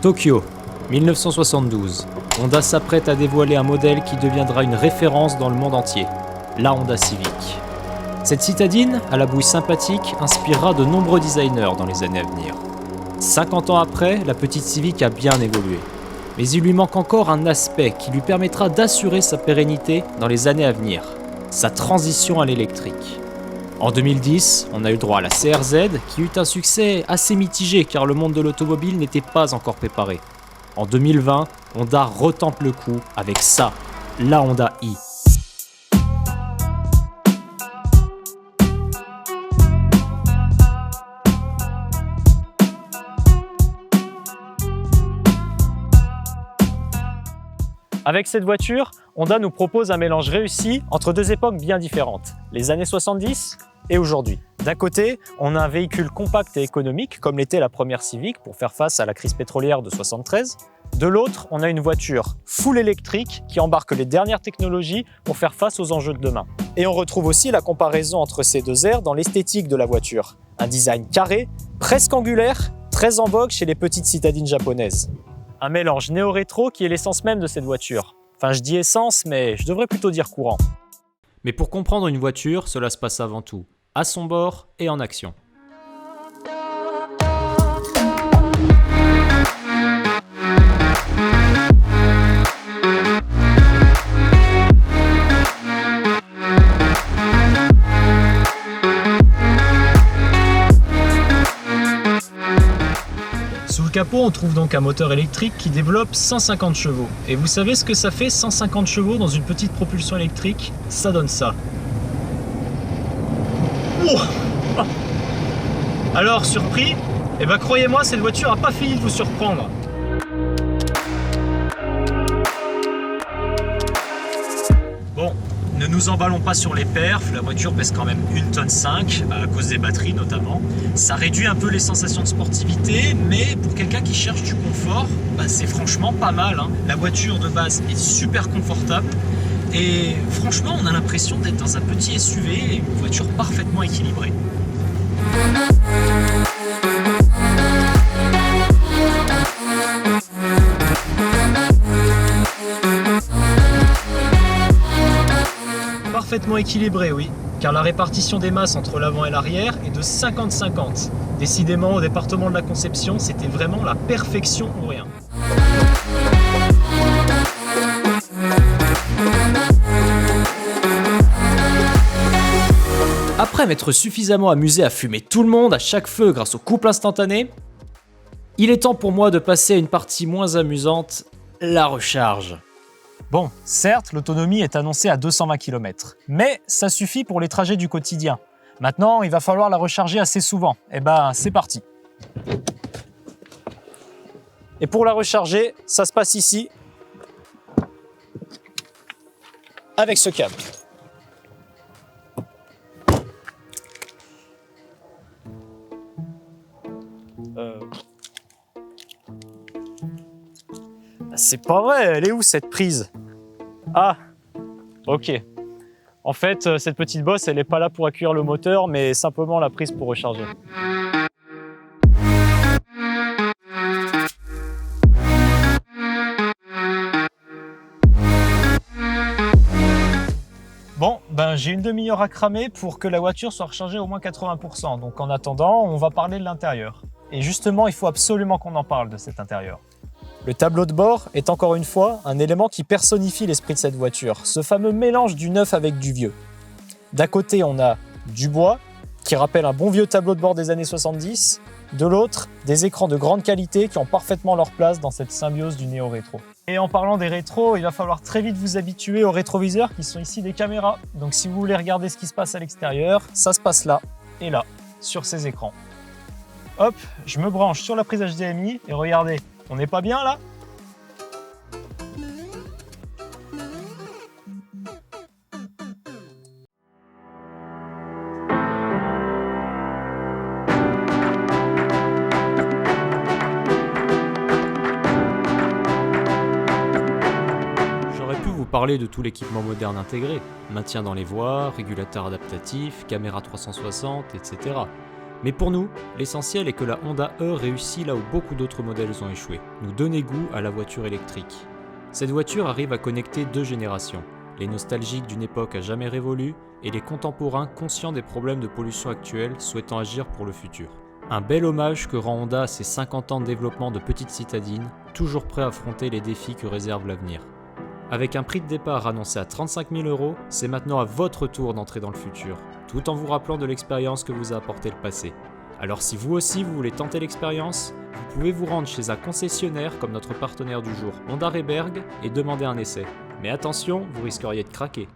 Tokyo, 1972. Honda s'apprête à dévoiler un modèle qui deviendra une référence dans le monde entier, la Honda Civic. Cette citadine, à la bouille sympathique, inspirera de nombreux designers dans les années à venir. 50 ans après, la petite Civic a bien évolué. Mais il lui manque encore un aspect qui lui permettra d'assurer sa pérennité dans les années à venir, sa transition à l'électrique. En 2010, on a eu le droit à la CR-Z qui eut un succès assez mitigé car le monde de l'automobile n'était pas encore préparé. En 2020, Honda retempe le coup avec ça, la Honda i. Avec cette voiture, Honda nous propose un mélange réussi entre deux époques bien différentes, les années 70 et aujourd'hui. D'un côté, on a un véhicule compact et économique, comme l'était la première Civic pour faire face à la crise pétrolière de 73. De l'autre, on a une voiture full électrique qui embarque les dernières technologies pour faire face aux enjeux de demain. Et on retrouve aussi la comparaison entre ces deux ères dans l'esthétique de la voiture. Un design carré, presque angulaire, très en vogue chez les petites citadines japonaises. Un mélange néo-rétro qui est l'essence même de cette voiture. Enfin, je dis essence, mais je devrais plutôt dire courant. Mais pour comprendre une voiture, cela se passe avant tout à son bord et en action. Sous le capot, on trouve donc un moteur électrique qui développe 150 chevaux. Et vous savez ce que ça fait 150 chevaux dans une petite propulsion électrique? Ça donne ça. Oh. Alors, surpris? Eh ben croyez-moi, cette voiture n'a pas fini de vous surprendre. Bon, ne nous emballons pas sur les perfs, la voiture pèse quand même 1,5 tonne à cause des batteries notamment. Ça réduit un peu les sensations de sportivité, mais pour quelqu'un qui cherche du confort, c'est franchement pas mal. La voiture de base est super confortable et franchement on a l'impression d'être dans un petit SUV et une voiture parfaitement équilibrée. Parfaitement équilibré, oui, car la répartition des masses entre l'avant et l'arrière est de 50-50. Décidément, au département de la conception, c'était vraiment la perfection ou rien. Après m'être suffisamment amusé à fumer tout le monde à chaque feu grâce au couple instantané, il est temps pour moi de passer à une partie moins amusante, la recharge. Bon, certes, l'autonomie est annoncée à 220 km, mais ça suffit pour les trajets du quotidien. Maintenant, il va falloir la recharger assez souvent. Eh ben, c'est parti. Et pour la recharger, ça se passe ici, avec ce câble. C'est pas vrai, elle est où cette prise? Ah, ok. En fait, cette petite bosse, elle n'est pas là pour accueillir le moteur, mais simplement la prise pour recharger. Bon, j'ai une demi-heure à cramer pour que la voiture soit rechargée au moins 80%. Donc en attendant, on va parler de l'intérieur. Et justement, il faut absolument qu'on en parle de cet intérieur. Le tableau de bord est encore une fois un élément qui personnifie l'esprit de cette voiture, ce fameux mélange du neuf avec du vieux. D'un côté, on a du bois, qui rappelle un bon vieux tableau de bord des années 70, de l'autre, des écrans de grande qualité qui ont parfaitement leur place dans cette symbiose du néo-rétro. Et en parlant des rétros, il va falloir très vite vous habituer aux rétroviseurs qui sont ici des caméras. Donc si vous voulez regarder ce qui se passe à l'extérieur, ça se passe là et là, sur ces écrans. Hop, je me branche sur la prise HDMI et regardez, on n'est pas bien là? J'aurais pu vous parler de tout l'équipement moderne intégré, maintien dans les voies, régulateur adaptatif, caméra 360, etc. Mais pour nous, l'essentiel est que la Honda E réussit là où beaucoup d'autres modèles ont échoué, nous donner goût à la voiture électrique. Cette voiture arrive à connecter deux générations, les nostalgiques d'une époque à jamais révolue et les contemporains conscients des problèmes de pollution actuels souhaitant agir pour le futur. Un bel hommage que rend Honda à ses 50 ans de développement de petites citadines, toujours prêt à affronter les défis que réserve l'avenir. Avec un prix de départ annoncé à 35 000 €, c'est maintenant à votre tour d'entrer dans le futur, tout en vous rappelant de l'expérience que vous a apporté le passé. Alors si vous aussi vous voulez tenter l'expérience, vous pouvez vous rendre chez un concessionnaire comme notre partenaire du jour Honda Reberg et demander un essai. Mais attention, vous risqueriez de craquer.